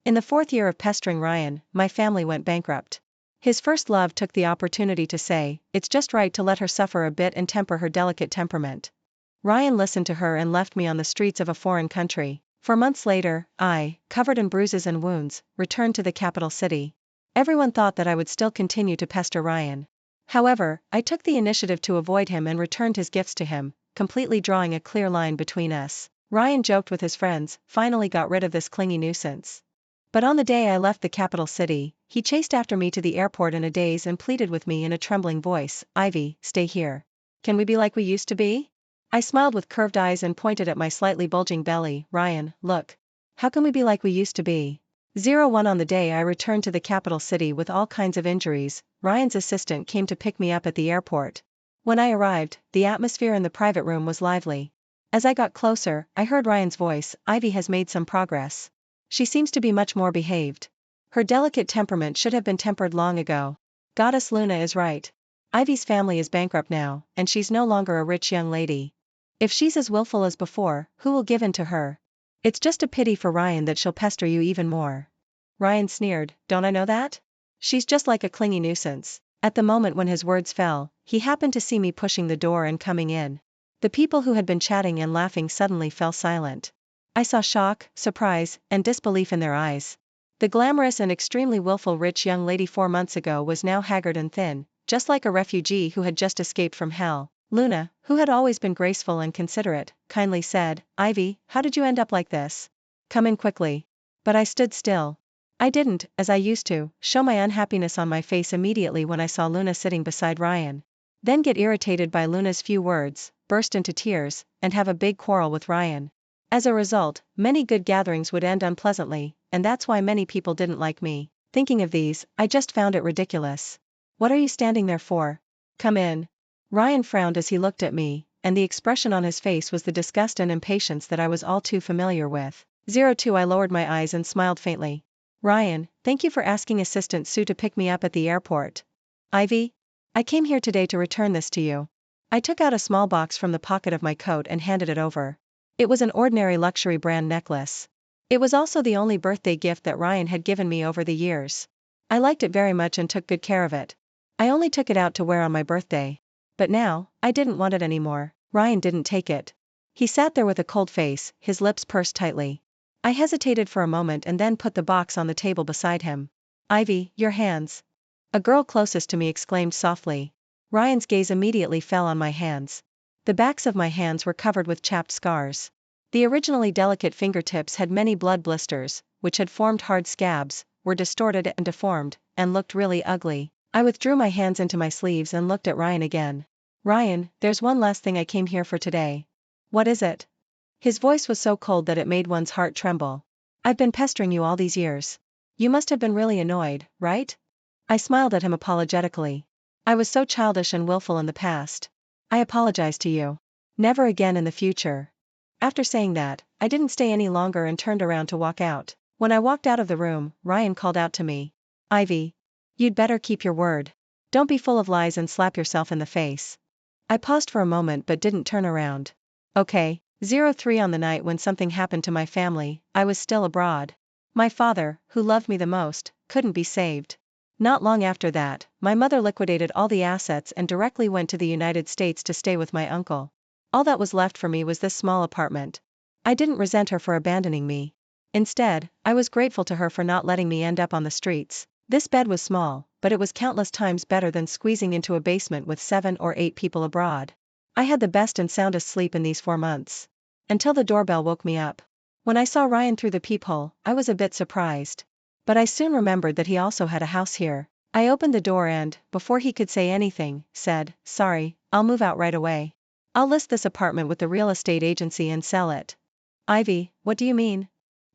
In the 4th year of pestering Ryan, my family went bankrupt. His first love took the opportunity to say, it's just right to let her suffer a bit and temper her delicate temperament. Ryan listened to her and left me on the streets of a foreign country. 4 months later, I, covered in bruises and wounds, returned to the capital city. Everyone thought that I would still continue to pester Ryan. However, I took the initiative to avoid him and returned his gifts to him, completely drawing a clear line between us. Ryan joked with his friends, finally got rid of this clingy nuisance. But on the day I left the capital city, he chased after me to the airport in a daze and pleaded with me in a trembling voice, Ivy, stay here. Can we be like we used to be? I smiled with curved eyes and pointed at my slightly bulging belly. Ryan, look. How can we be like we used to be? 01 On the day I returned to the capital city with all kinds of injuries, Ryan's assistant came to pick me up at the airport. When I arrived, the atmosphere in the private room was lively. As I got closer, I heard Ryan's voice, Ivy has made some progress. She seems to be much more behaved. Her delicate temperament should have been tempered long ago. Goddess Luna is right. Ivy's family is bankrupt now, and she's no longer a rich young lady. If she's as willful as before, who will give in to her? It's just a pity for Ryan that she'll pester you even more. Ryan sneered, don't I know that? She's just like a clingy nuisance. At the moment when his words fell, he happened to see me pushing the door and coming in. The people who had been chatting and laughing suddenly fell silent. I saw shock, surprise, and disbelief in their eyes. The glamorous and extremely willful rich young lady 4 months ago was now haggard and thin, just like a refugee who had just escaped from hell. Luna, who had always been graceful and considerate, kindly said, Ivy, how did you end up like this? Come in quickly. But I stood still. I didn't, as I used to, show my unhappiness on my face immediately when I saw Luna sitting beside Ryan. Then get irritated by Luna's few words, burst into tears, and have a big quarrel with Ryan. As a result, many good gatherings would end unpleasantly, and that's why many people didn't like me. Thinking of these, I just found it ridiculous. What are you standing there for? Come in. Ryan frowned as he looked at me, and the expression on his face was the disgust and impatience that I was all too familiar with. 02 I lowered my eyes and smiled faintly. Ryan, thank you for asking Assistant Sue to pick me up at the airport. Ivy? I came here today to return this to you. I took out a small box from the pocket of my coat and handed it over. It was an ordinary luxury brand necklace. It was also the only birthday gift that Ryan had given me over the years. I liked it very much and took good care of it. I only took it out to wear on my birthday. But now, I didn't want it anymore. Ryan didn't take it. He sat there with a cold face, his lips pursed tightly. I hesitated for a moment and then put the box on the table beside him. Ivy, your hands. A girl closest to me exclaimed softly. Ryan's gaze immediately fell on my hands. The backs of my hands were covered with chapped scars. The originally delicate fingertips had many blood blisters, which had formed hard scabs, were distorted and deformed, and looked really ugly. I withdrew my hands into my sleeves and looked at Ryan again. Ryan, there's one last thing I came here for today. What is it? His voice was so cold that it made one's heart tremble. I've been pestering you all these years. You must have been really annoyed, right? I smiled at him apologetically. I was so childish and willful in the past. I apologize to you. Never again in the future. After saying that, I didn't stay any longer and turned around to walk out. When I walked out of the room, Ryan called out to me. Ivy. You'd better keep your word. Don't be full of lies and slap yourself in the face. I paused for a moment but didn't turn around. Okay. 03 On the night when something happened to my family, I was still abroad. My father, who loved me the most, couldn't be saved. Not long after that, my mother liquidated all the assets and directly went to the United States to stay with my uncle. All that was left for me was this small apartment. I didn't resent her for abandoning me. Instead, I was grateful to her for not letting me end up on the streets. This bed was small, but it was countless times better than squeezing into a basement with 7 or 8 people abroad. I had the best and soundest sleep in these 4 months. Until the doorbell woke me up. When I saw Ryan through the peephole, I was a bit surprised. But I soon remembered that he also had a house here. I opened the door and, before he could say anything, said, Sorry, I'll move out right away. I'll list this apartment with the real estate agency and sell it. Ivy, what do you mean?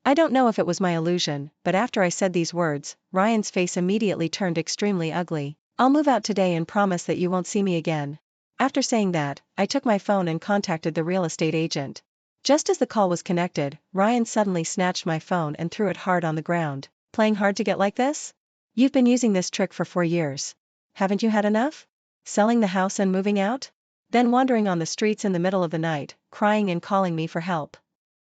I don't know if it was my illusion, but after I said these words, Ryan's face immediately turned extremely ugly. I'll move out today and promise that you won't see me again. After saying that, I took my phone and contacted the real estate agent. Just as the call was connected, Ryan suddenly snatched my phone and threw it hard on the ground. Playing hard to get like this? You've been using this trick for 4 years. Haven't you had enough? Selling the house and moving out? Then wandering on the streets in the middle of the night, crying and calling me for help.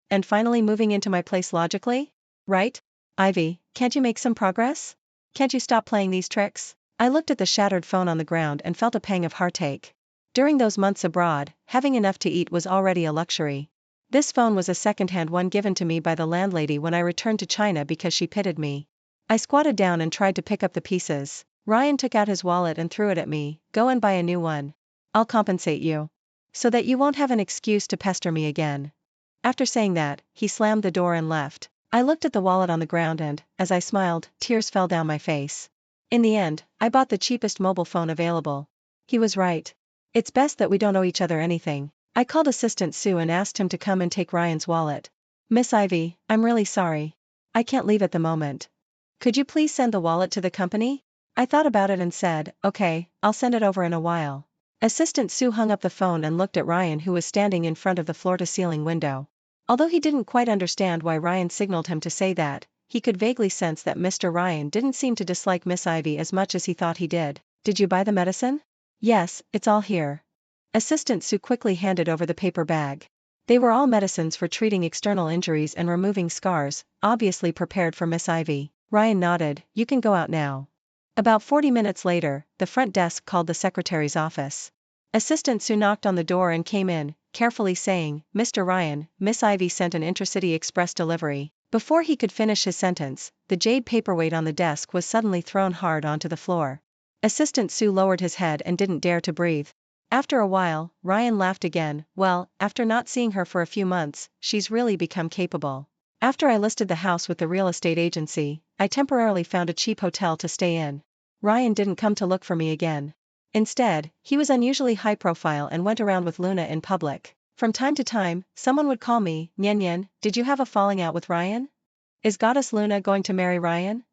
And finally moving into my place logically? Right? Ivy, can't you make some progress? Can't you stop playing these tricks? I looked at the shattered phone on the ground and felt a pang of heartache. During those months abroad, having enough to eat was already a luxury. This phone was a second-hand one given to me by the landlady when I returned to China because she pitied me. I squatted down and tried to pick up the pieces. Ryan took out his wallet and threw it at me. Go and buy a new one. I'll compensate you. So that you won't have an excuse to pester me again. After saying that, he slammed the door and left. I looked at the wallet on the ground and, as I smiled, tears fell down my face. In the end, I bought the cheapest mobile phone available. He was right. It's best that we don't owe each other anything. I called Assistant Sue and asked him to come and take Ryan's wallet. Miss Ivy, I'm really sorry. I can't leave at the moment. Could you please send the wallet to the company? I thought about it and said, okay, I'll send it over in a while. Assistant Sue hung up the phone and looked at Ryan, who was standing in front of the floor-to-ceiling window. Although he didn't quite understand why Ryan signaled him to say that, he could vaguely sense that Mr. Ryan didn't seem to dislike Miss Ivy as much as he thought he did. Did you buy the medicine? Yes, it's all here. Assistant Sue quickly handed over the paper bag. They were all medicines for treating external injuries and removing scars, obviously prepared for Miss Ivy. Ryan nodded. You can go out now. About 40 minutes later, the front desk called the secretary's office. Assistant Sue knocked on the door and came in, carefully saying, Mr. Ryan, Miss Ivy sent an intercity express delivery. Before he could finish his sentence, the jade paperweight on the desk was suddenly thrown hard onto the floor. Assistant Sue lowered his head and didn't dare to breathe. After a while, Ryan laughed again. Well, after not seeing her for a few months, she's really become capable. After I listed the house with the real estate agency, I temporarily found a cheap hotel to stay in. Ryan didn't come to look for me again. Instead, he was unusually high profile and went around with Luna in public. From time to time, someone would call me, Nyen Nyen, did you have a falling out with Ryan? Is Goddess Luna going to marry Ryan?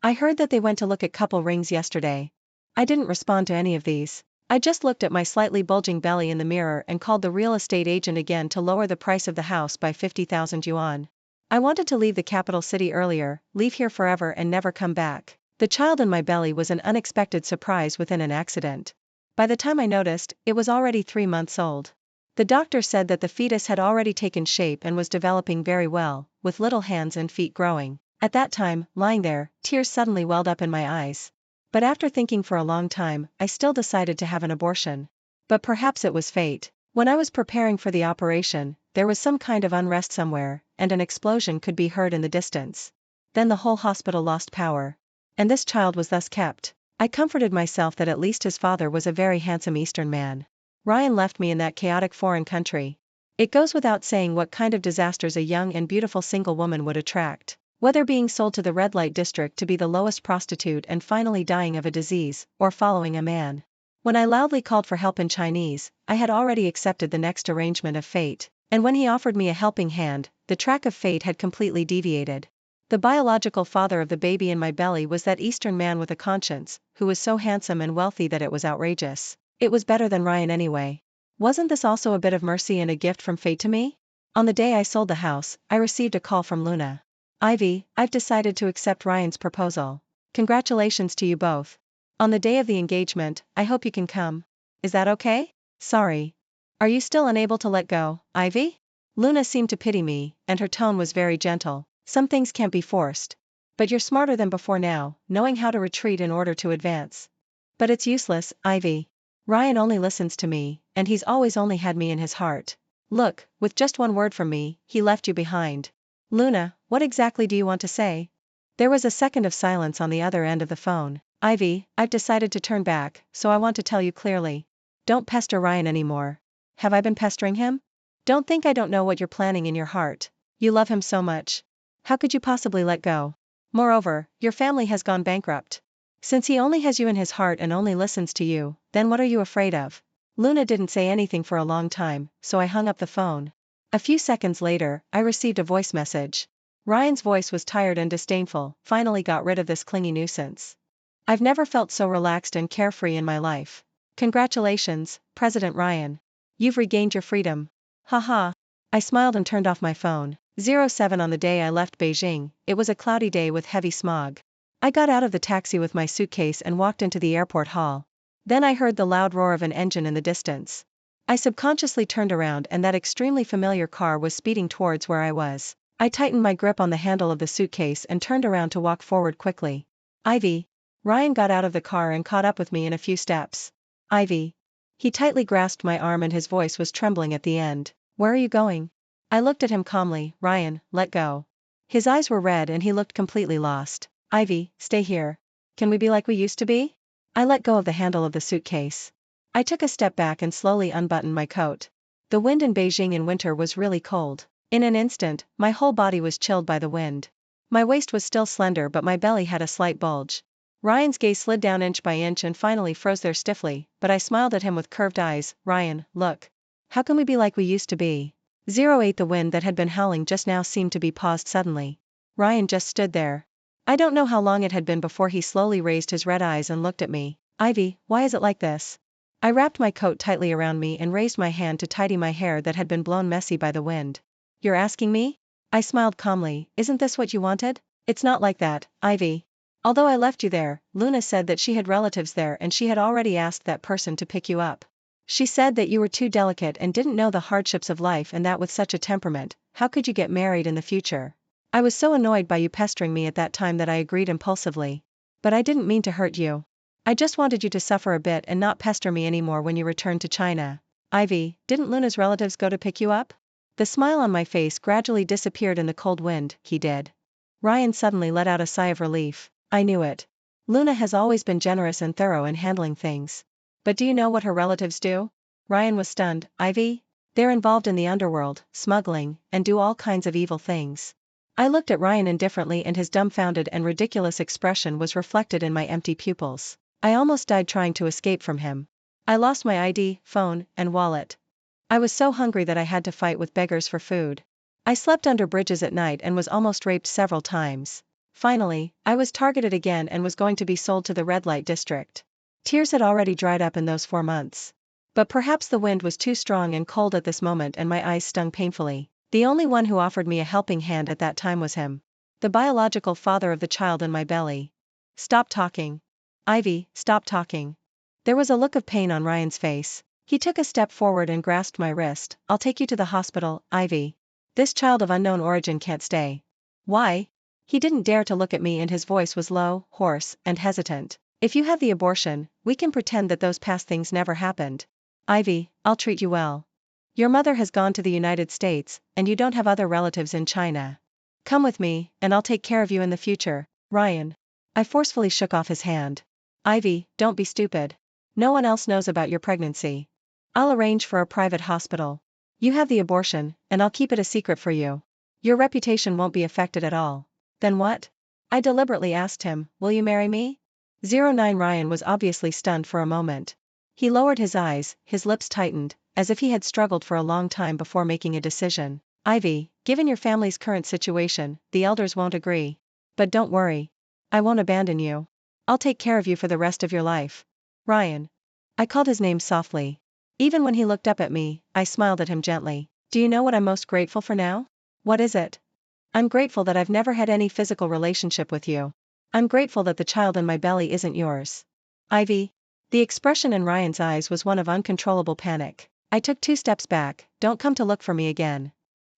I heard that they went to look at couple rings yesterday. I didn't respond to any of these. I just looked at my slightly bulging belly in the mirror and called the real estate agent again to lower the price of the house by 50,000 yuan. I wanted to leave the capital city earlier, leave here forever and never come back. The child in my belly was an unexpected surprise within an accident. By the time I noticed, it was already 3 months old. The doctor said that the fetus had already taken shape and was developing very well, with little hands and feet growing. At that time, lying there, tears suddenly welled up in my eyes. But after thinking for a long time, I still decided to have an abortion. But perhaps it was fate. When I was preparing for the operation, there was some kind of unrest somewhere, and an explosion could be heard in the distance. Then the whole hospital lost power. And this child was thus kept. I comforted myself that at least his father was a very handsome Eastern man. Ryan left me in that chaotic foreign country. It goes without saying what kind of disasters a young and beautiful single woman would attract. Whether being sold to the red light district to be the lowest prostitute and finally dying of a disease, or following a man. When I loudly called for help in Chinese, I had already accepted the next arrangement of fate, and when he offered me a helping hand, the track of fate had completely deviated. The biological father of the baby in my belly was that Eastern man with a conscience, who was so handsome and wealthy that it was outrageous. It was better than Ryan anyway. Wasn't this also a bit of mercy and a gift from fate to me? On the day I sold the house, I received a call from Luna. Ivy, I've decided to accept Ryan's proposal. Congratulations to you both. On the day of the engagement, I hope you can come. Is that okay? Sorry. Are you still unable to let go, Ivy? Luna seemed to pity me, and her tone was very gentle. Some things can't be forced. But you're smarter than before now, knowing how to retreat in order to advance. But it's useless, Ivy. Ryan only listens to me, and he's always only had me in his heart. Look, with just one word from me, he left you behind. Luna, what exactly do you want to say? There was a second of silence on the other end of the phone. Ivy, I've decided to turn back, so I want to tell you clearly. Don't pester Ryan anymore. Have I been pestering him? Don't think I don't know what you're planning in your heart. You love him so much. How could you possibly let go? Moreover, your family has gone bankrupt. Since he only has you in his heart and only listens to you, then what are you afraid of? Luna didn't say anything for a long time, so I hung up the phone. A few seconds later, I received a voice message. Ryan's voice was tired and disdainful. Finally got rid of this clingy nuisance. I've never felt so relaxed and carefree in my life. Congratulations, President Ryan. You've regained your freedom. Haha. I smiled and turned off my phone. 07 On the day I left Beijing, it was a cloudy day with heavy smog. I got out of the taxi with my suitcase and walked into the airport hall. Then I heard the loud roar of an engine in the distance. I subconsciously turned around and that extremely familiar car was speeding towards where I was. I tightened my grip on the handle of the suitcase and turned around to walk forward quickly. Ivy. Ryan got out of the car and caught up with me in a few steps. Ivy. He tightly grasped my arm and his voice was trembling at the end. Where are you going? I looked at him calmly. Ryan, let go. His eyes were red and he looked completely lost. Ivy, stay here. Can we be like we used to be? I let go of the handle of the suitcase. I took a step back and slowly unbuttoned my coat. The wind in Beijing in winter was really cold. In an instant, my whole body was chilled by the wind. My waist was still slender but my belly had a slight bulge. Ryan's gaze slid down inch by inch and finally froze there stiffly, but I smiled at him with curved eyes. Ryan, look. How can we be like we used to be? 08 The wind that had been howling just now seemed to be paused suddenly. Ryan just stood there. I don't know how long it had been before he slowly raised his red eyes and looked at me. Ivy, why is it like this? I wrapped my coat tightly around me and raised my hand to tidy my hair that had been blown messy by the wind. You're asking me? I smiled calmly. Isn't this what you wanted? It's not like that, Ivy. Although I left you there, Luna said that she had relatives there and she had already asked that person to pick you up. She said that you were too delicate and didn't know the hardships of life and that with such a temperament, how could you get married in the future? I was so annoyed by you pestering me at that time that I agreed impulsively. But I didn't mean to hurt you. I just wanted you to suffer a bit and not pester me anymore when you returned to China. Ivy, didn't Luna's relatives go to pick you up? The smile on my face gradually disappeared in the cold wind. He did. Ryan suddenly let out a sigh of relief. I knew it. Luna has always been generous and thorough in handling things. But do you know what her relatives do? Ryan was stunned. Ivy? They're involved in the underworld, smuggling, and do all kinds of evil things. I looked at Ryan indifferently and his dumbfounded and ridiculous expression was reflected in my empty pupils. I almost died trying to escape from him. I lost my ID, phone, and wallet. I was so hungry that I had to fight with beggars for food. I slept under bridges at night and was almost raped several times. Finally, I was targeted again and was going to be sold to the red light district. Tears had already dried up in those 4 months. But perhaps the wind was too strong and cold at this moment and my eyes stung painfully. The only one who offered me a helping hand at that time was him. The biological father of the child in my belly. Stop talking. Ivy, stop talking. There was a look of pain on Ryan's face. He took a step forward and grasped my wrist. I'll take you to the hospital, Ivy. This child of unknown origin can't stay. Why? He didn't dare to look at me and his voice was low, hoarse, and hesitant. If you have the abortion, we can pretend that those past things never happened. Ivy, I'll treat you well. Your mother has gone to the United States, and you don't have other relatives in China. Come with me, and I'll take care of you in the future, Ryan. I forcefully shook off his hand. Ivy, don't be stupid. No one else knows about your pregnancy. I'll arrange for a private hospital. You have the abortion, and I'll keep it a secret for you. Your reputation won't be affected at all. Then what? I deliberately asked him, will you marry me? 09 Ryan was obviously stunned for a moment. He lowered his eyes, his lips tightened, as if he had struggled for a long time before making a decision. Ivy, given your family's current situation, the elders won't agree. But don't worry. I won't abandon you. I'll take care of you for the rest of your life. Ryan. I called his name softly. Even when he looked up at me, I smiled at him gently. Do you know what I'm most grateful for now? What is it? I'm grateful that I've never had any physical relationship with you. I'm grateful that the child in my belly isn't yours. Ivy. The expression in Ryan's eyes was one of uncontrollable panic. I took 2 steps back. Don't come to look for me again.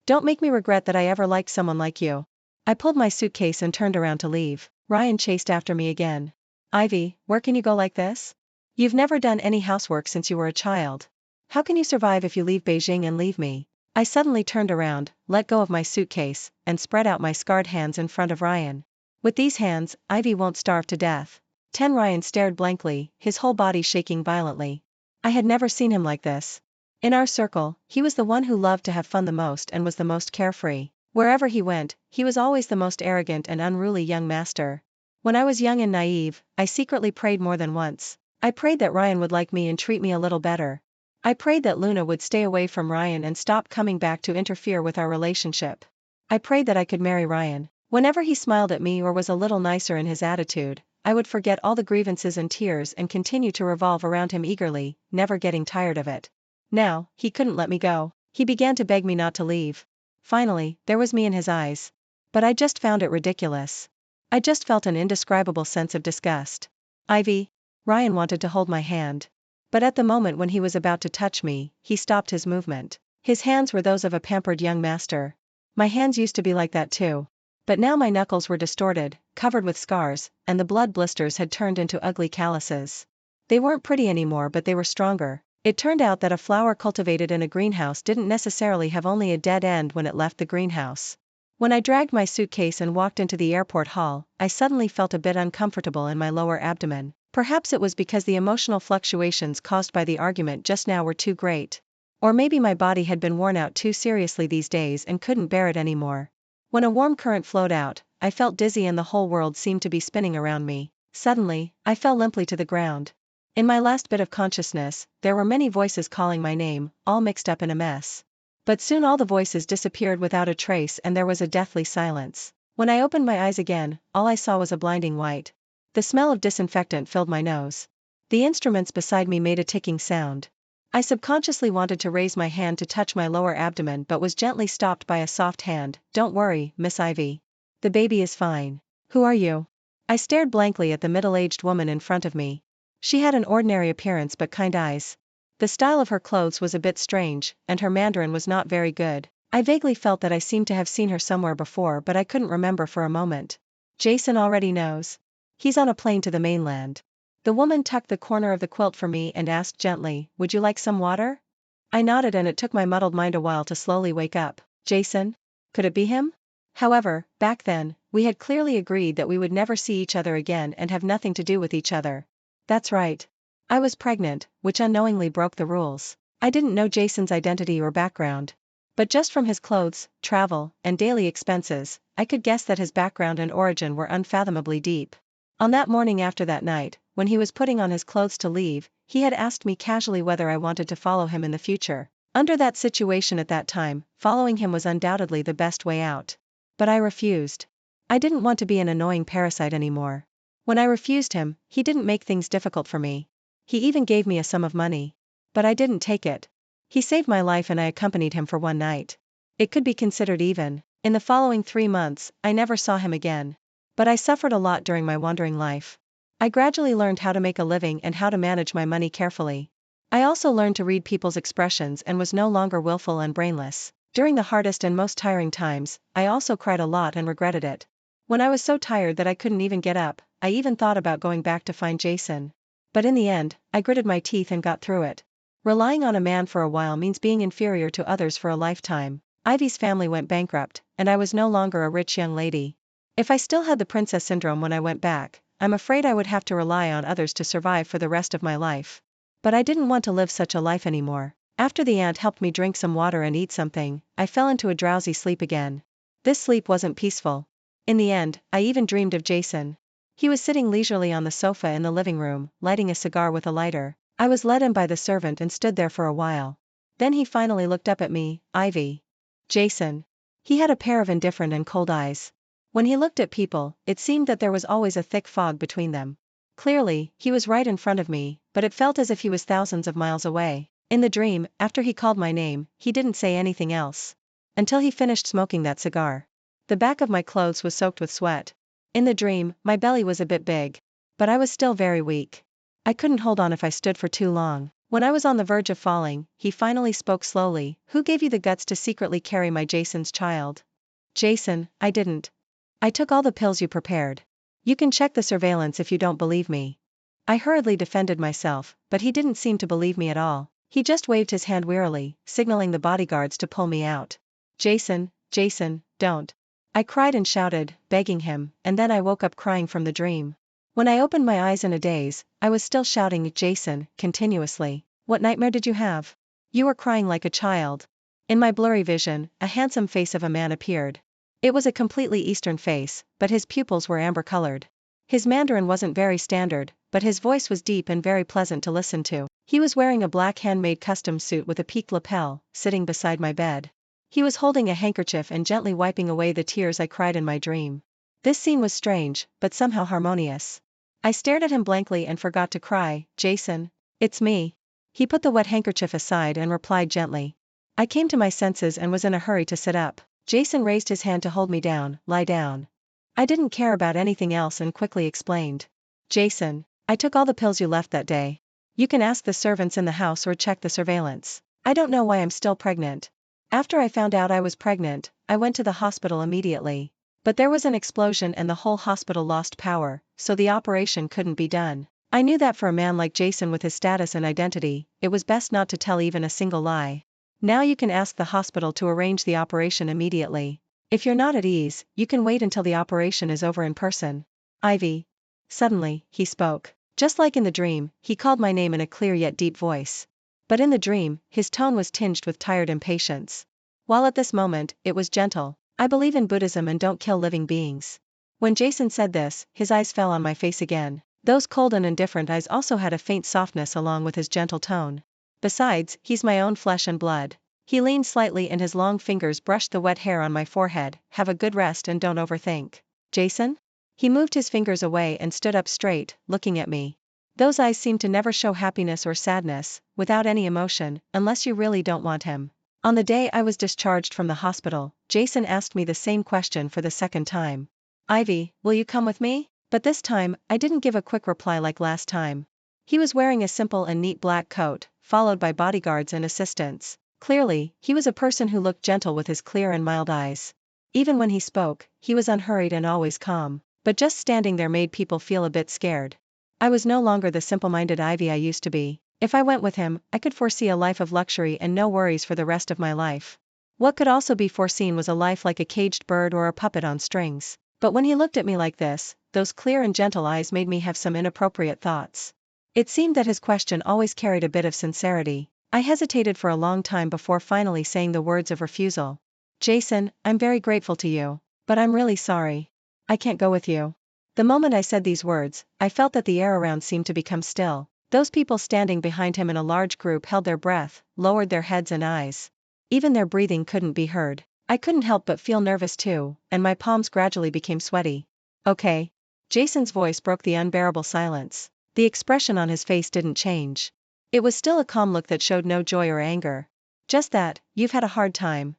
Don't make me regret that I ever liked someone like you. I pulled my suitcase and turned around to leave. Ryan chased after me again. Ivy, where can you go like this? You've never done any housework since you were a child. How can you survive if you leave Beijing and leave me? I suddenly turned around, let go of my suitcase, and spread out my scarred hands in front of Ryan. With these hands, Ivy won't starve to death. 10 Ryan stared blankly, his whole body shaking violently. I had never seen him like this. In our circle, he was the one who loved to have fun the most and was the most carefree. Wherever he went, he was always the most arrogant and unruly young master. When I was young and naive, I secretly prayed more than once. I prayed that Ryan would like me and treat me a little better. I prayed that Luna would stay away from Ryan and stop coming back to interfere with our relationship. I prayed that I could marry Ryan. Whenever he smiled at me or was a little nicer in his attitude, I would forget all the grievances and tears and continue to revolve around him eagerly, never getting tired of it. Now, he couldn't let me go. He began to beg me not to leave. Finally, there was me in his eyes. But I just found it ridiculous. I just felt an indescribable sense of disgust. Ivy. Ryan wanted to hold my hand. But at the moment when he was about to touch me, he stopped his movement. His hands were those of a pampered young master. My hands used to be like that too. But now my knuckles were distorted, covered with scars, and the blood blisters had turned into ugly calluses. They weren't pretty anymore, but they were stronger. It turned out that a flower cultivated in a greenhouse didn't necessarily have only a dead end when it left the greenhouse. When I dragged my suitcase and walked into the airport hall, I suddenly felt a bit uncomfortable in my lower abdomen. Perhaps it was because the emotional fluctuations caused by the argument just now were too great. Or maybe my body had been worn out too seriously these days and couldn't bear it anymore. When a warm current flowed out, I felt dizzy and the whole world seemed to be spinning around me. Suddenly, I fell limply to the ground. In my last bit of consciousness, there were many voices calling my name, all mixed up in a mess. But soon all the voices disappeared without a trace and there was a deathly silence. When I opened my eyes again, all I saw was a blinding white. The smell of disinfectant filled my nose. The instruments beside me made a ticking sound. I subconsciously wanted to raise my hand to touch my lower abdomen but was gently stopped by a soft hand. "Don't worry, Miss Ivy. The baby is fine." "Who are you?" I stared blankly at the middle-aged woman in front of me. She had an ordinary appearance but kind eyes. The style of her clothes was a bit strange, and her Mandarin was not very good. I vaguely felt that I seemed to have seen her somewhere before but I couldn't remember for a moment. "Jason already knows. He's on a plane to the mainland." The woman tucked the corner of the quilt for me and asked gently, "Would you like some water?" I nodded and it took my muddled mind a while to slowly wake up. Jason? Could it be him? However, back then, we had clearly agreed that we would never see each other again and have nothing to do with each other. That's right. I was pregnant, which unknowingly broke the rules. I didn't know Jason's identity or background. But just from his clothes, travel, and daily expenses, I could guess that his background and origin were unfathomably deep. On that morning after that night, when he was putting on his clothes to leave, he had asked me casually whether I wanted to follow him in the future. Under that situation at that time, following him was undoubtedly the best way out. But I refused. I didn't want to be an annoying parasite anymore. When I refused him, he didn't make things difficult for me. He even gave me a sum of money. But I didn't take it. He saved my life and I accompanied him for one night. It could be considered even. In the following 3 months, I never saw him again. But I suffered a lot during my wandering life. I gradually learned how to make a living and how to manage my money carefully. I also learned to read people's expressions and was no longer willful and brainless. During the hardest and most tiring times, I also cried a lot and regretted it. When I was so tired that I couldn't even get up, I even thought about going back to find Jason. But in the end, I gritted my teeth and got through it. Relying on a man for a while means being inferior to others for a lifetime. Ivy's family went bankrupt, and I was no longer a rich young lady. If I still had the princess syndrome when I went back, I'm afraid I would have to rely on others to survive for the rest of my life. But I didn't want to live such a life anymore. After the aunt helped me drink some water and eat something, I fell into a drowsy sleep again. This sleep wasn't peaceful. In the end, I even dreamed of Jason. He was sitting leisurely on the sofa in the living room, lighting a cigar with a lighter. I was led in by the servant and stood there for a while. Then he finally looked up at me. "Ivy." "Jason." He had a pair of indifferent and cold eyes. When he looked at people, it seemed that there was always a thick fog between them. Clearly, he was right in front of me, but it felt as if he was thousands of miles away. In the dream, after he called my name, he didn't say anything else. Until he finished smoking that cigar. The back of my clothes was soaked with sweat. In the dream, my belly was a bit big. But I was still very weak. I couldn't hold on if I stood for too long. When I was on the verge of falling, he finally spoke slowly. "Who gave you the guts to secretly carry my Jason's child?" "Jason, I didn't. I took all the pills you prepared. You can check the surveillance if you don't believe me." I hurriedly defended myself, but he didn't seem to believe me at all. He just waved his hand wearily, signaling the bodyguards to pull me out. "Jason, Jason, don't." I cried and shouted, begging him, and then I woke up crying from the dream. When I opened my eyes in a daze, I was still shouting "Jason" continuously. "What nightmare did you have? You were crying like a child." In my blurry vision, a handsome face of a man appeared. It was a completely Eastern face, but his pupils were amber-colored. His Mandarin wasn't very standard, but his voice was deep and very pleasant to listen to. He was wearing a black handmade custom suit with a peaked lapel, sitting beside my bed. He was holding a handkerchief and gently wiping away the tears I cried in my dream. This scene was strange, but somehow harmonious. I stared at him blankly and forgot to cry. "Jason." "It's me." He put the wet handkerchief aside and replied gently. I came to my senses and was in a hurry to sit up. Jason raised his hand to hold me down. "Lie down." I didn't care about anything else and quickly explained. "Jason, I took all the pills you left that day. You can ask the servants in the house or check the surveillance. I don't know why I'm still pregnant." After I found out I was pregnant, I went to the hospital immediately. But there was an explosion and the whole hospital lost power, so the operation couldn't be done. I knew that for a man like Jason with his status and identity, it was best not to tell even a single lie. Now you can ask the hospital to arrange the operation immediately. If you're not at ease, you can wait until the operation is over in person. Ivy. Suddenly, he spoke. Just like in the dream, he called my name in a clear yet deep voice. But in the dream, his tone was tinged with tired impatience. While at this moment, it was gentle. I believe in Buddhism and don't kill living beings. When Jason said this, his eyes fell on my face again. Those cold and indifferent eyes also had a faint softness along with his gentle tone. Besides, he's my own flesh and blood. He leaned slightly and his long fingers brushed the wet hair on my forehead. Have a good rest and don't overthink. Jason? He moved his fingers away and stood up straight, looking at me. Those eyes seemed to never show happiness or sadness, without any emotion, unless you really don't want him. On the day I was discharged from the hospital, Jason asked me the same question for the second time. Ivy, will you come with me? But this time, I didn't give a quick reply like last time. He was wearing a simple and neat black coat, followed by bodyguards and assistants. Clearly, he was a person who looked gentle with his clear and mild eyes. Even when he spoke, he was unhurried and always calm, but just standing there made people feel a bit scared. I was no longer the simple-minded Ivy I used to be. If I went with him, I could foresee a life of luxury and no worries for the rest of my life. What could also be foreseen was a life like a caged bird or a puppet on strings. But when he looked at me like this, those clear and gentle eyes made me have some inappropriate thoughts. It seemed that his question always carried a bit of sincerity. I hesitated for a long time before finally saying the words of refusal. Jason, I'm very grateful to you, but I'm really sorry. I can't go with you. The moment I said these words, I felt that the air around seemed to become still. Those people standing behind him in a large group held their breath, lowered their heads and eyes. Even their breathing couldn't be heard. I couldn't help but feel nervous too, and my palms gradually became sweaty. Okay. Jason's voice broke the unbearable silence. The expression on his face didn't change. It was still a calm look that showed no joy or anger. Just that, you've had a hard time.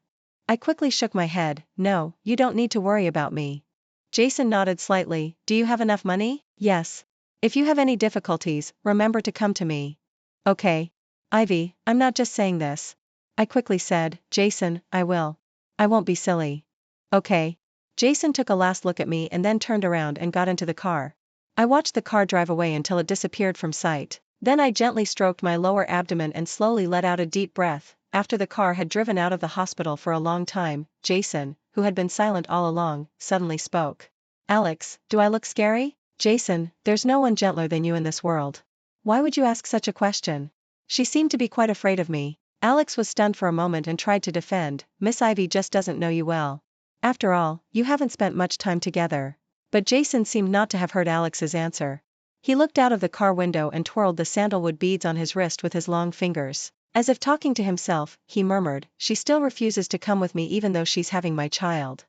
I quickly shook my head. No, you don't need to worry about me. Jason nodded slightly. Do you have enough money? Yes. If you have any difficulties, remember to come to me. Okay. Ivy, I'm not just saying this. I quickly said, Jason, I will. I won't be silly. Okay. Jason took a last look at me and then turned around and got into the car. I watched the car drive away until it disappeared from sight. Then I gently stroked my lower abdomen and slowly let out a deep breath. After the car had driven out of the hospital for a long time, Jason, who had been silent all along, suddenly spoke. Alex, do I look scary? Jason, there's no one gentler than you in this world. Why would you ask such a question? She seemed to be quite afraid of me. Alex was stunned for a moment and tried to defend. Miss Ivy just doesn't know you well. After all, you haven't spent much time together. But Jason seemed not to have heard Alex's answer. He looked out of the car window and twirled the sandalwood beads on his wrist with his long fingers. As if talking to himself, he murmured, she still refuses to come with me even though she's having my child.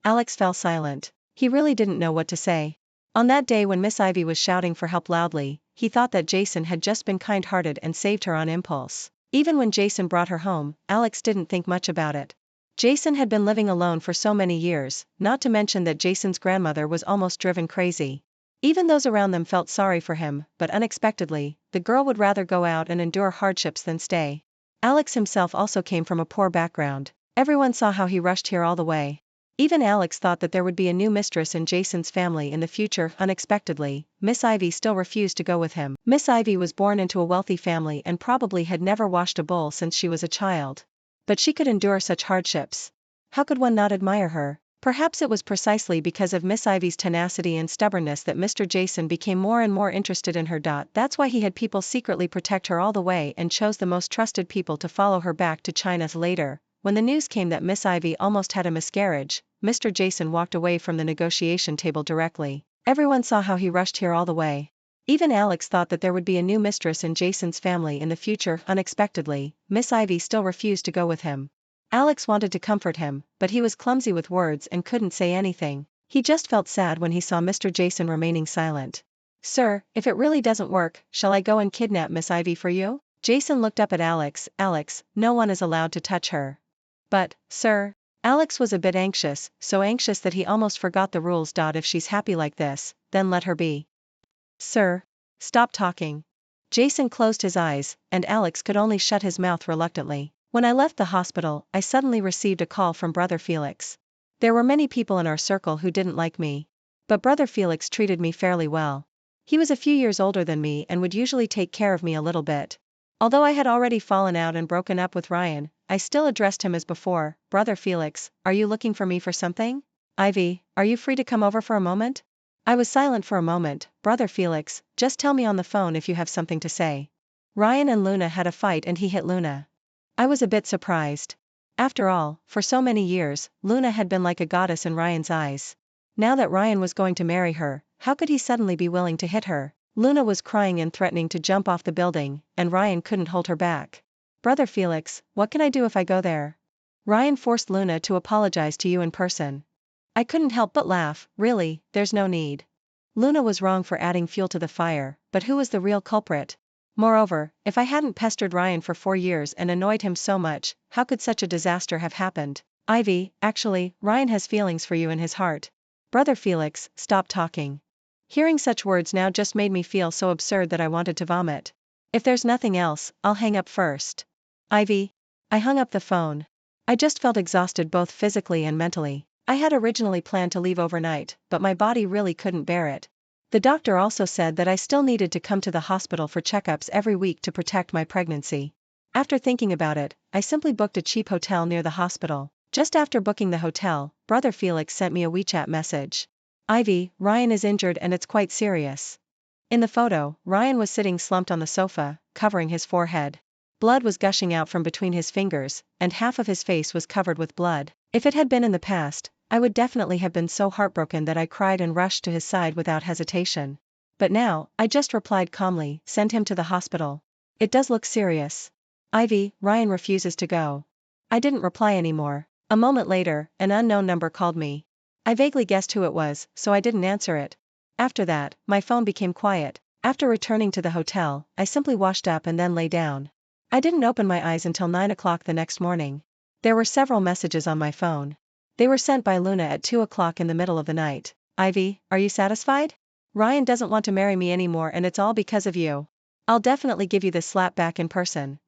Alex fell silent. He really didn't know what to say. On that day when Miss Ivy was shouting for help loudly, he thought that Jason had just been kind-hearted and saved her on impulse. Even when Jason brought her home, Alex didn't think much about it. Jason had been living alone for so many years, not to mention that Jason's grandmother was almost driven crazy. Even those around them felt sorry for him, but unexpectedly, the girl would rather go out and endure hardships than stay. Alex himself also came from a poor background. Everyone saw how he rushed here all the way. Even Alex thought that there would be a new mistress in Jason's family in the future. Unexpectedly, Miss Ivy still refused to go with him. Miss Ivy was born into a wealthy family and probably had never washed a bowl since she was a child. But she could endure such hardships. How could one not admire her? Perhaps it was precisely because of Miss Ivy's tenacity and stubbornness that Mr. Jason became more and more interested in her. That's why he had people secretly protect her all the way and chose the most trusted people to follow her back to China. Later, when the news came that Miss Ivy almost had a miscarriage, Mr. Jason walked away from the negotiation table directly. Everyone saw how he rushed here all the way. Even Alex thought that there would be a new mistress in Jason's family in the future. Unexpectedly, Miss Ivy still refused to go with him. Alex wanted to comfort him, but he was clumsy with words and couldn't say anything. He just felt sad when he saw Mr. Jason remaining silent. Sir, if it really doesn't work, shall I go and kidnap Miss Ivy for you? Jason looked up at Alex. Alex, no one is allowed to touch her. But, sir. Alex was a bit anxious, so anxious that he almost forgot the rules. If she's happy like this, then let her be. Sir. Stop talking. Jason closed his eyes, and Alex could only shut his mouth reluctantly. When I left the hospital, I suddenly received a call from Brother Felix. There were many people in our circle who didn't like me. But Brother Felix treated me fairly well. He was a few years older than me and would usually take care of me a little bit. Although I had already fallen out and broken up with Ryan, I still addressed him as before. Brother Felix, are you looking for me for something? Ivy, are you free to come over for a moment? I was silent for a moment. Brother Felix, just tell me on the phone if you have something to say. Ryan and Luna had a fight and he hit Luna. I was a bit surprised. After all, for so many years, Luna had been like a goddess in Ryan's eyes. Now that Ryan was going to marry her, how could he suddenly be willing to hit her? Luna was crying and threatening to jump off the building, and Ryan couldn't hold her back. Brother Felix, what can I do if I go there? Ryan forced Luna to apologize to you in person. I couldn't help but laugh. Really, there's no need. Luna was wrong for adding fuel to the fire, but who was the real culprit? Moreover, if I hadn't pestered Ryan for 4 years and annoyed him so much, how could such a disaster have happened? Ivy, actually, Ryan has feelings for you in his heart. Brother Felix, stop talking. Hearing such words now just made me feel so absurd that I wanted to vomit. If there's nothing else, I'll hang up first. Ivy. I hung up the phone. I just felt exhausted both physically and mentally. I had originally planned to leave overnight, but my body really couldn't bear it. The doctor also said that I still needed to come to the hospital for checkups every week to protect my pregnancy. After thinking about it, I simply booked a cheap hotel near the hospital. Just after booking the hotel, Brother Felix sent me a WeChat message. Ivy, Ryan is injured and it's quite serious. In the photo, Ryan was sitting slumped on the sofa, covering his forehead. Blood was gushing out from between his fingers, and half of his face was covered with blood. If it had been in the past, I would definitely have been so heartbroken that I cried and rushed to his side without hesitation. But now, I just replied calmly, send him to the hospital. It does look serious. Ivy, Ryan refuses to go. I didn't reply anymore. A moment later, an unknown number called me. I vaguely guessed who it was, so I didn't answer it. After that, my phone became quiet. After returning to the hotel, I simply washed up and then lay down. I didn't open my eyes until 9 o'clock the next morning. There were several messages on my phone. They were sent by Luna at 2 o'clock in the middle of the night. Ivy, are you satisfied? Ryan doesn't want to marry me anymore and it's all because of you. I'll definitely give you this slap back in person.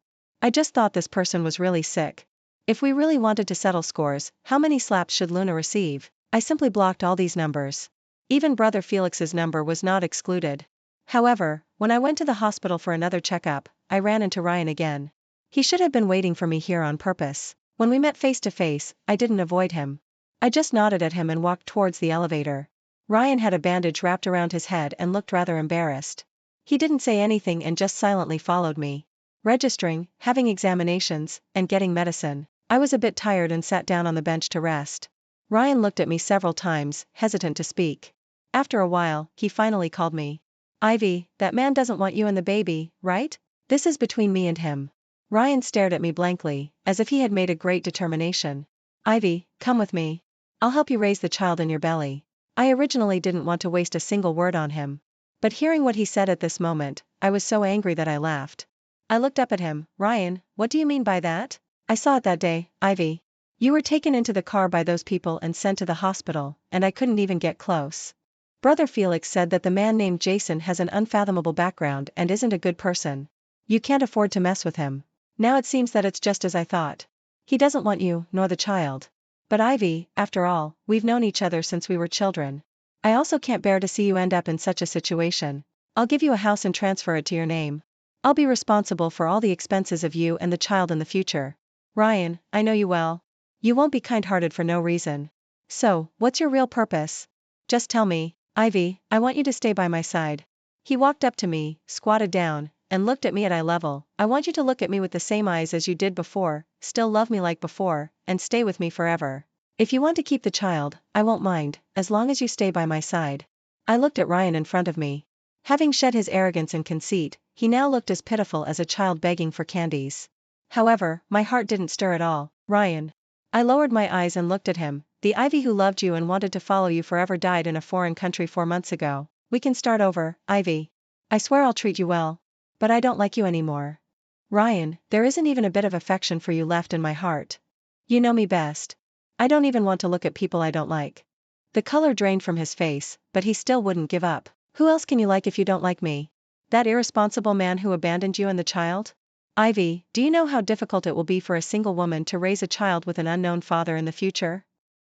I just thought this person was really sick. If we really wanted to settle scores, how many slaps should Luna receive? I simply blocked all these numbers. Even Brother Felix's number was not excluded. However, when I went to the hospital for another checkup, I ran into Ryan again. He should have been waiting for me here on purpose. When we met face to face, I didn't avoid him. I just nodded at him and walked towards the elevator. Ryan had a bandage wrapped around his head and looked rather embarrassed. He didn't say anything and just silently followed me. Registering, having examinations, and getting medicine. I was a bit tired and sat down on the bench to rest. Ryan looked at me several times, hesitant to speak. After a while, he finally called me. Ivy, that man doesn't want you and the baby, right? This is between me and him. Ryan stared at me blankly, as if he had made a great determination. Ivy, come with me. I'll help you raise the child in your belly. I originally didn't want to waste a single word on him. But hearing what he said at this moment, I was so angry that I laughed. I looked up at him. Ryan, what do you mean by that? I saw it that day, Ivy. You were taken into the car by those people and sent to the hospital, and I couldn't even get close. Brother Felix said that the man named Jason has an unfathomable background and isn't a good person. You can't afford to mess with him. Now it seems that it's just as I thought. He doesn't want you, nor the child. But Ivy, after all, we've known each other since we were children. I also can't bear to see you end up in such a situation. I'll give you a house and transfer it to your name. I'll be responsible for all the expenses of you and the child in the future. Ryan, I know you well. You won't be kind-hearted for no reason. So, what's your real purpose? Just tell me. Ivy, I want you to stay by my side. He walked up to me, squatted down, and looked at me at eye level. I want you to look at me with the same eyes as you did before, still love me like before, and stay with me forever. If you want to keep the child, I won't mind, as long as you stay by my side. I looked at Ryan in front of me. Having shed his arrogance and conceit, he now looked as pitiful as a child begging for candies. However, my heart didn't stir at all. Ryan. I lowered my eyes and looked at him. The Ivy who loved you and wanted to follow you forever died in a foreign country 4 months ago. We can start over, Ivy. I swear I'll treat you well. But I don't like you anymore. Ryan, there isn't even a bit of affection for you left in my heart. You know me best. I don't even want to look at people I don't like. The color drained from his face, but he still wouldn't give up. Who else can you like if you don't like me? That irresponsible man who abandoned you and the child? Ivy, do you know how difficult it will be for a single woman to raise a child with an unknown father in the future?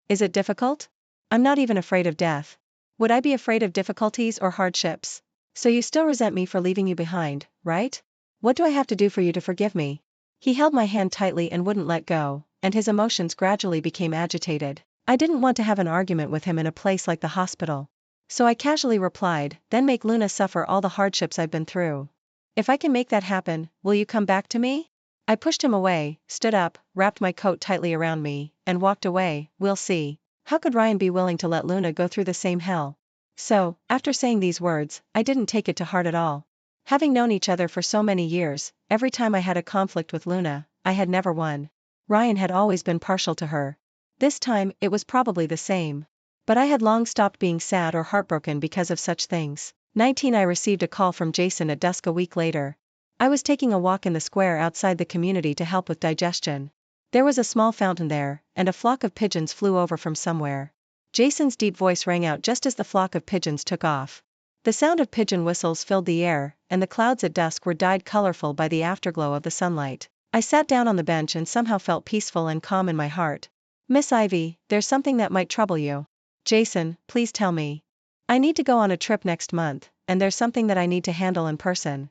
Is it difficult? I'm not even afraid of death. Would I be afraid of difficulties or hardships? So you still resent me for leaving you behind, right? What do I have to do for you to forgive me? He held my hand tightly and wouldn't let go, and his emotions gradually became agitated. I didn't want to have an argument with him in a place like the hospital. So I casually replied, then make Luna suffer all the hardships I've been through. If I can make that happen, will you come back to me? I pushed him away, stood up, wrapped my coat tightly around me, and walked away. We'll see. How could Ryan be willing to let Luna go through the same hell? So, after saying these words, I didn't take it to heart at all. Having known each other for so many years, every time I had a conflict with Luna, I had never won. Ryan had always been partial to her. This time, it was probably the same. But I had long stopped being sad or heartbroken because of such things. 19 I received a call from Jason at dusk a week later. I was taking a walk in the square outside the community to help with digestion. There was a small fountain there, and a flock of pigeons flew over from somewhere. Jason's deep voice rang out just as the flock of pigeons took off. The sound of pigeon whistles filled the air, and the clouds at dusk were dyed colorful by the afterglow of the sunlight. I sat down on the bench and somehow felt peaceful and calm in my heart. Miss Ivy, there's something that might trouble you. Jason, please tell me. I need to go on a trip next month, and there's something that I need to handle in person.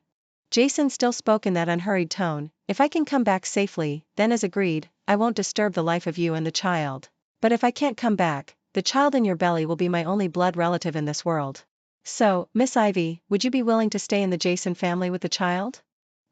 Jason still spoke in that unhurried tone. If I can come back safely, then as agreed, I won't disturb the life of you and the child. But if I can't come back, the child in your belly will be my only blood relative in this world. So, Miss Ivy, would you be willing to stay in the Jason family with the child?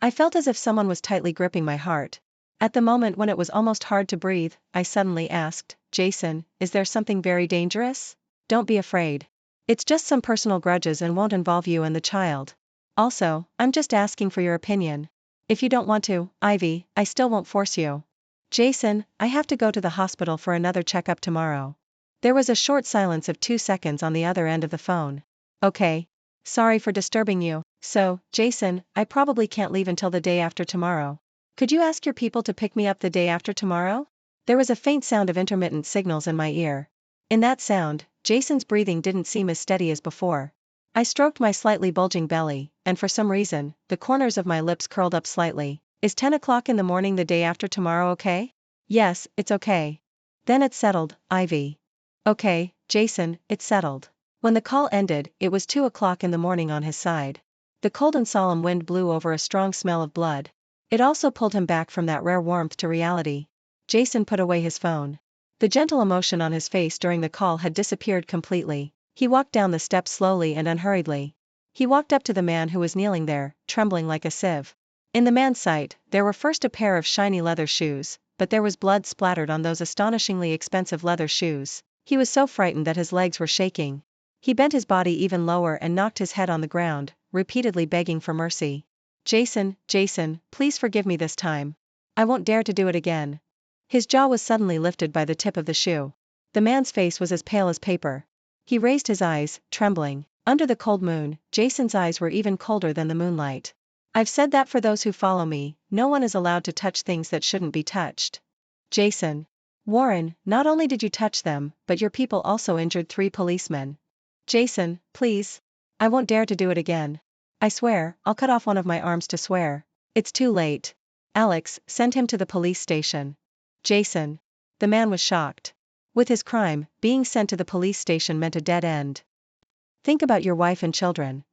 I felt as if someone was tightly gripping my heart. At the moment when it was almost hard to breathe, I suddenly asked, Jason, is there something very dangerous? Don't be afraid. It's just some personal grudges and won't involve you and the child. Also, I'm just asking for your opinion. If you don't want to, Ivy, I still won't force you. Jason, I have to go to the hospital for another checkup tomorrow. There was a short silence of 2 seconds on the other end of the phone. Okay. Sorry for disturbing you. So, Jason, I probably can't leave until the day after tomorrow. Could you ask your people to pick me up the day after tomorrow? There was a faint sound of intermittent signals in my ear. In that sound, Jason's breathing didn't seem as steady as before. I stroked my slightly bulging belly, and for some reason, the corners of my lips curled up slightly. Is 10 o'clock in the morning the day after tomorrow okay? Yes, it's okay. Then it's settled, Ivy. Okay, Jason, it's settled. When the call ended, it was 2 o'clock in the morning on his side. The cold and solemn wind blew over a strong smell of blood. It also pulled him back from that rare warmth to reality. Jason put away his phone. The gentle emotion on his face during the call had disappeared completely. He walked down the steps slowly and unhurriedly. He walked up to the man who was kneeling there, trembling like a sieve. In the man's sight, there were first a pair of shiny leather shoes, but there was blood splattered on those astonishingly expensive leather shoes. He was so frightened that his legs were shaking. He bent his body even lower and knocked his head on the ground, repeatedly begging for mercy. Jason, Jason, please forgive me this time. I won't dare to do it again. His jaw was suddenly lifted by the tip of the shoe. The man's face was as pale as paper. He raised his eyes, trembling. Under the cold moon, Jason's eyes were even colder than the moonlight. I've said that for those who follow me, no one is allowed to touch things that shouldn't be touched. Jason. Warren, not only did you touch them, but your people also injured 3 policemen. Jason, please. I won't dare to do it again. I swear, I'll cut off one of my arms to swear. It's too late. Alex, send him to the police station. Jason. The man was shocked. With his crime, being sent to the police station meant a dead end. Think about your wife and children.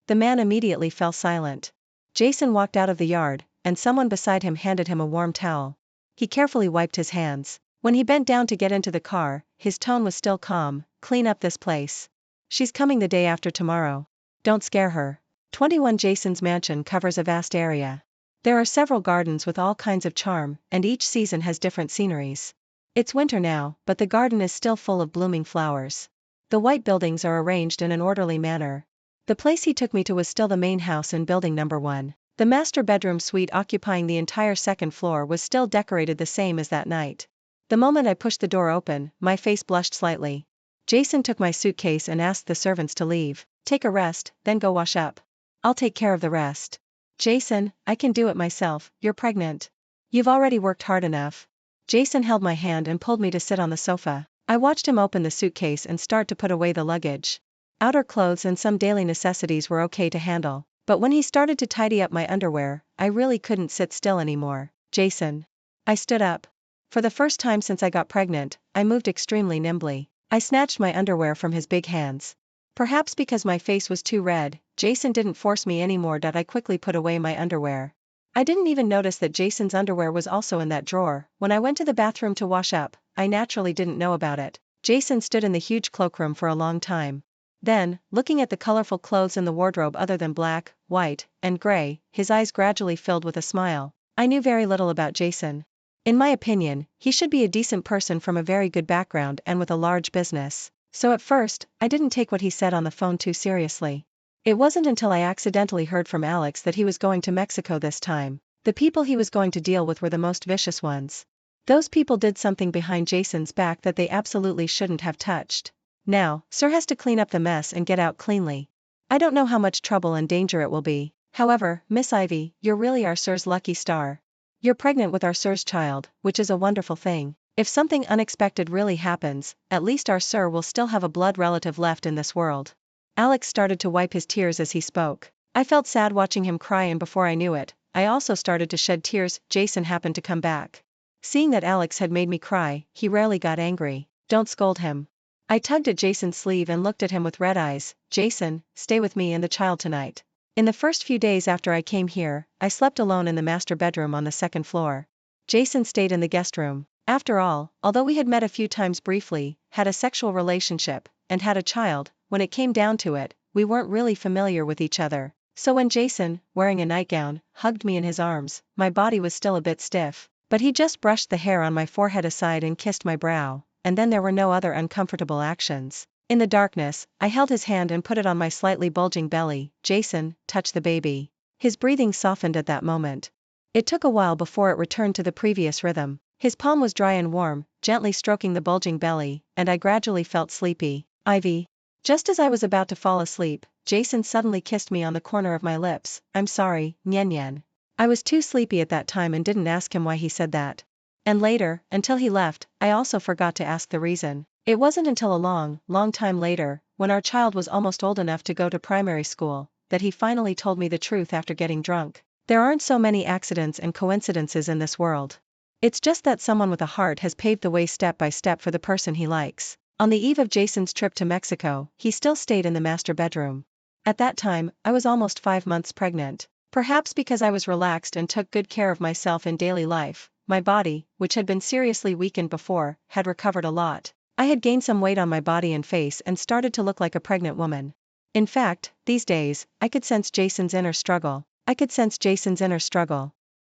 The man immediately fell silent. Jason walked out of the yard, and someone beside him handed him a warm towel. He carefully wiped his hands. When he bent down to get into the car, his tone was still calm. Clean up this place. She's coming the day after tomorrow. Don't scare her. 21 Jason's mansion covers a vast area. There are several gardens with all kinds of charm, and each season has different sceneries. It's winter now, but the garden is still full of blooming flowers. The white buildings are arranged in an orderly manner. The place he took me to was still the main house in building number 1. The master bedroom suite occupying the entire second floor was still decorated the same as that night. The moment I pushed the door open, my face blushed slightly. Jason took my suitcase and asked the servants to leave. Take a rest, then go wash up. I'll take care of the rest. Jason, I can do it myself, you're pregnant. You've already worked hard enough. Jason held my hand and pulled me to sit on the sofa. I watched him open the suitcase and start to put away the luggage. Outer clothes and some daily necessities were okay to handle. But when he started to tidy up my underwear, I really couldn't sit still anymore. Jason. I stood up. For the first time since I got pregnant, I moved extremely nimbly. I snatched my underwear from his big hands. Perhaps because my face was too red, Jason didn't force me anymore. I quickly put away my underwear. I didn't even notice that Jason's underwear was also in that drawer. When I went to the bathroom to wash up, I naturally didn't know about it. Jason stood in the huge cloakroom for a long time. Then, looking at the colorful clothes in the wardrobe other than black, white, and gray, his eyes gradually filled with a smile. I knew very little about Jason. In my opinion, he should be a decent person from a very good background and with a large business. So at first, I didn't take what he said on the phone too seriously. It wasn't until I accidentally heard from Alex that he was going to Mexico this time. The people he was going to deal with were the most vicious ones. Those people did something behind Jason's back that they absolutely shouldn't have touched. Now, Sir has to clean up the mess and get out cleanly. I don't know how much trouble and danger it will be. However, Miss Ivy, you're really our Sir's lucky star. You're pregnant with our Sir's child, which is a wonderful thing. If something unexpected really happens, at least our Sir will still have a blood relative left in this world. Alex started to wipe his tears as he spoke. I felt sad watching him cry, and before I knew it, I also started to shed tears. Jason happened to come back. Seeing that Alex had made me cry, he rarely got angry. Don't scold him. I tugged at Jason's sleeve and looked at him with red eyes. Jason, stay with me and the child tonight. In the first few days after I came here, I slept alone in the master bedroom on the second floor. Jason stayed in the guest room. After all, although we had met a few times briefly, had a sexual relationship, and had a child, when it came down to it, we weren't really familiar with each other. So when Jason, wearing a nightgown, hugged me in his arms, my body was still a bit stiff. But he just brushed the hair on my forehead aside and kissed my brow, and then there were no other uncomfortable actions. In the darkness, I held his hand and put it on my slightly bulging belly. Jason, touch the baby. His breathing softened at that moment. It took a while before it returned to the previous rhythm. His palm was dry and warm, gently stroking the bulging belly, and I gradually felt sleepy. Ivy. Just as I was about to fall asleep, Jason suddenly kissed me on the corner of my lips. I'm sorry, Nyen Nyen. I was too sleepy at that time and didn't ask him why he said that. And later, until he left, I also forgot to ask the reason. It wasn't until a long time later, when our child was almost old enough to go to primary school, that he finally told me the truth after getting drunk. There aren't so many accidents and coincidences in this world. It's just that someone with a heart has paved the way step by step for the person he likes. On the eve of Jason's trip to Mexico, he still stayed in the master bedroom. At that time, I was almost 5 months pregnant. Perhaps because I was relaxed and took good care of myself in daily life, my body, which had been seriously weakened before, had recovered a lot. I had gained some weight on my body and face and started to look like a pregnant woman. In fact, these days, I could sense Jason's inner struggle.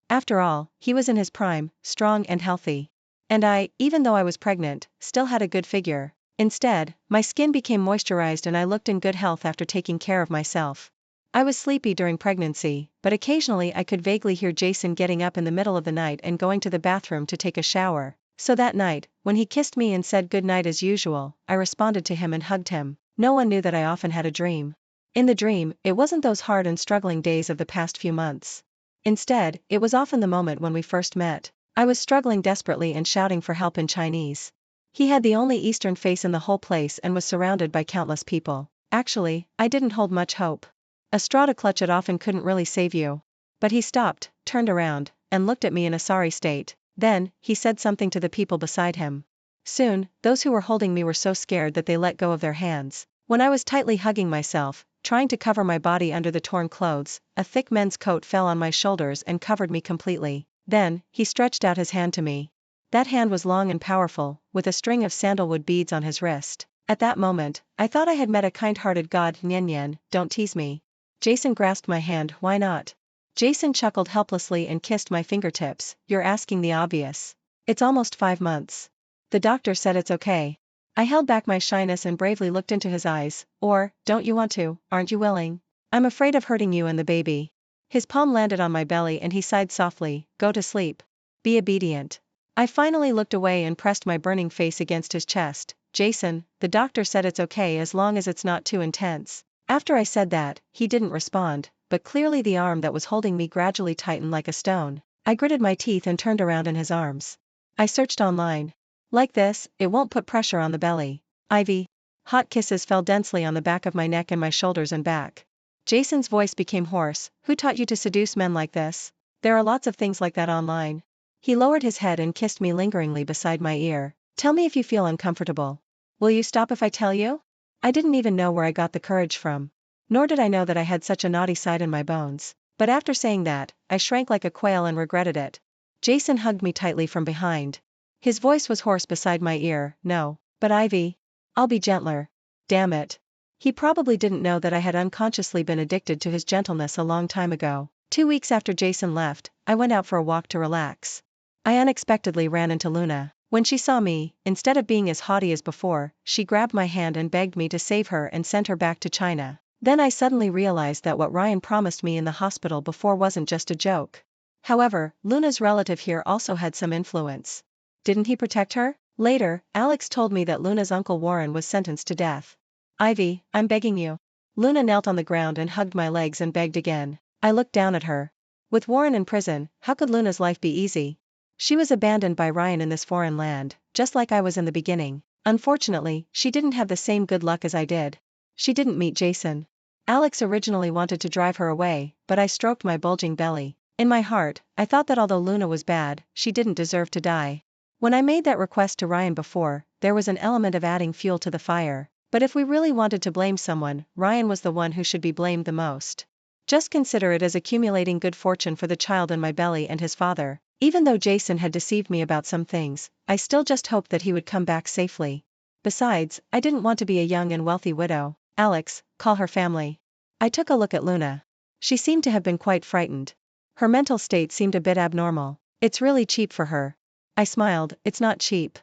After all, he was in his prime, strong and healthy. And I, even though I was pregnant, still had a good figure. Instead, my skin became moisturized and I looked in good health after taking care of myself. I was sleepy during pregnancy, but occasionally I could vaguely hear Jason getting up in the middle of the night and going to the bathroom to take a shower. So that night, when he kissed me and said good night as usual, I responded to him and hugged him. No one knew that I often had a dream. In the dream, it wasn't those hard and struggling days of the past few months. Instead, it was often the moment when we first met. I was struggling desperately and shouting for help in Chinese. He had the only Eastern face in the whole place and was surrounded by countless people. Actually, I didn't hold much hope. A straw to clutch at often couldn't really save you. But he stopped, turned around, and looked at me in a sorry state. Then, he said something to the people beside him. Soon, those who were holding me were so scared that they let go of their hands. When I was tightly hugging myself, trying to cover my body under the torn clothes, a thick men's coat fell on my shoulders and covered me completely. Then, he stretched out his hand to me. That hand was long and powerful, with a string of sandalwood beads on his wrist. At that moment, I thought I had met a kind-hearted god. Nyen Nyen, don't tease me. Jason grasped my hand. Why not? Jason chuckled helplessly and kissed my fingertips. You're asking the obvious. It's almost 5 months. The doctor said it's okay. I held back my shyness and bravely looked into his eyes. Or, don't you want to, aren't you willing? I'm afraid of hurting you and the baby. His palm landed on my belly and he sighed softly. Go to sleep. Be obedient. I finally looked away and pressed my burning face against his chest. Jason, the doctor said it's okay as long as it's not too intense. After I said that, he didn't respond, but clearly the arm that was holding me gradually tightened like a stone. I gritted my teeth and turned around in his arms. I searched online. Like this, it won't put pressure on the belly. Ivy. Hot kisses fell densely on the back of my neck and my shoulders and back. Jason's voice became hoarse. Who taught you to seduce men like this? There are lots of things like that online. He lowered his head and kissed me lingeringly beside my ear. Tell me if you feel uncomfortable. Will you stop if I tell you? I didn't even know where I got the courage from. Nor did I know that I had such a naughty side in my bones. But after saying that, I shrank like a quail and regretted it. Jason hugged me tightly from behind. His voice was hoarse beside my ear. No. But Ivy. I'll be gentler. Damn it. He probably didn't know that I had unconsciously been addicted to his gentleness a long time ago. 2 weeks after Jason left, I went out for a walk to relax. I unexpectedly ran into Luna. When she saw me, instead of being as haughty as before, she grabbed my hand and begged me to save her and send her back to China. Then I suddenly realized that what Ryan promised me in the hospital before wasn't just a joke. However, Luna's relative here also had some influence. Didn't he protect her? Later, Alex told me that Luna's uncle Warren was sentenced to death. Ivy, I'm begging you. Luna knelt on the ground and hugged my legs and begged again. I looked down at her. With Warren in prison, how could Luna's life be easy? She was abandoned by Ryan in this foreign land, just like I was in the beginning. Unfortunately, she didn't have the same good luck as I did. She didn't meet Jason. Alex originally wanted to drive her away, but I stroked my bulging belly. In my heart, I thought that although Luna was bad, she didn't deserve to die. When I made that request to Ryan before, there was an element of adding fuel to the fire. But if we really wanted to blame someone, Ryan was the one who should be blamed the most. Just consider it as accumulating good fortune for the child in my belly and his father. Even though Jason had deceived me about some things, I still just hoped that he would come back safely. Besides, I didn't want to be a young and wealthy widow. Alex, call her family. I took a look at Luna. She seemed to have been quite frightened. Her mental state seemed a bit abnormal. It's really cheap for her. I smiled. It's not cheap.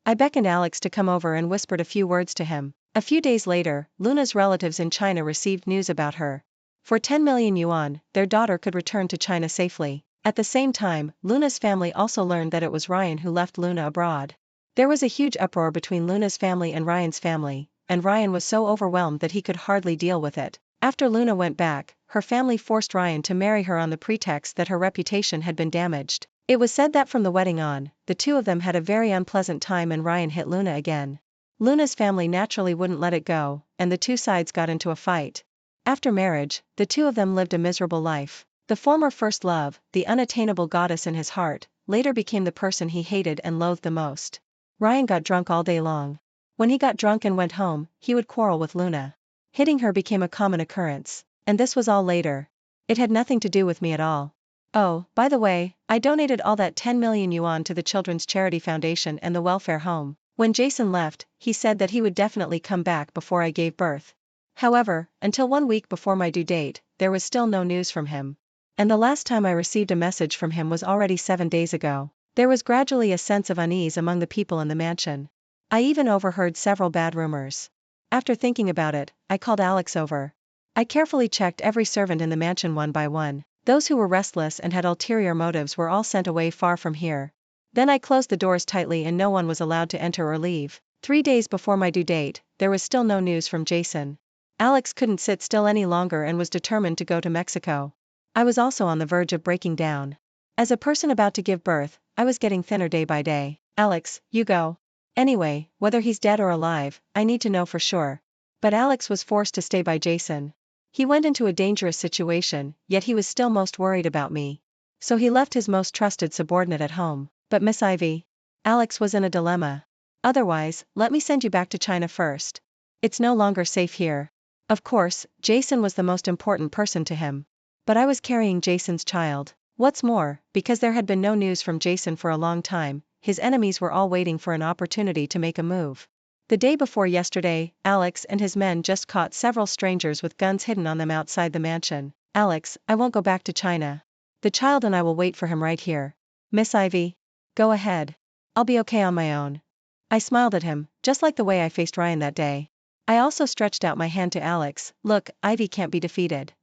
I beckoned Alex to come over and whispered a few words to him. A few days later, Luna's relatives in China received news about her. For 10 million yuan, their daughter could return to China safely. At the same time, Luna's family also learned that it was Ryan who left Luna abroad. There was a huge uproar between Luna's family and Ryan's family, and Ryan was so overwhelmed that he could hardly deal with it. After Luna went back, her family forced Ryan to marry her on the pretext that her reputation had been damaged. It was said that from the wedding on, the two of them had a very unpleasant time and Ryan hit Luna again. Luna's family naturally wouldn't let it go, and the two sides got into a fight. After marriage, the two of them lived a miserable life. The former first love, the unattainable goddess in his heart, later became the person he hated and loathed the most. Ryan got drunk all day long. When he got drunk and went home, he would quarrel with Luna. Hitting her became a common occurrence. And this was all later. It had nothing to do with me at all. Oh, by the way, I donated all that 10 million yuan to the Children's Charity Foundation and the welfare home. When Jason left, he said that he would definitely come back before I gave birth. However, until 1 week before my due date, there was still no news from him. And the last time I received a message from him was already 7 days ago. There was gradually a sense of unease among the people in the mansion. I even overheard several bad rumors. After thinking about it, I called Alex over. I carefully checked every servant in the mansion one by one. Those who were restless and had ulterior motives were all sent away far from here. Then I closed the doors tightly and no one was allowed to enter or leave. 3 days before my due date, there was still no news from Jason. Alex couldn't sit still any longer and was determined to go to Mexico. I was also on the verge of breaking down. As a person about to give birth, I was getting thinner day by day. Alex, you go. Anyway, whether he's dead or alive, I need to know for sure. But Alex was forced to stay by Jason. He went into a dangerous situation, yet he was still most worried about me. So he left his most trusted subordinate at home. But Miss Ivy? Alex was in a dilemma. Otherwise, let me send you back to China first. It's no longer safe here. Of course, Jason was the most important person to him. But I was carrying Jason's child. What's more, because there had been no news from Jason for a long time, his enemies were all waiting for an opportunity to make a move. The day before yesterday, Alex and his men just caught several strangers with guns hidden on them outside the mansion. Alex, I won't go back to China. The child and I will wait for him right here. Miss Ivy? Go ahead. I'll be okay on my own. I smiled at him, just like the way I faced Ryan that day. I also stretched out my hand to Alex. Look, Ivy can't be defeated.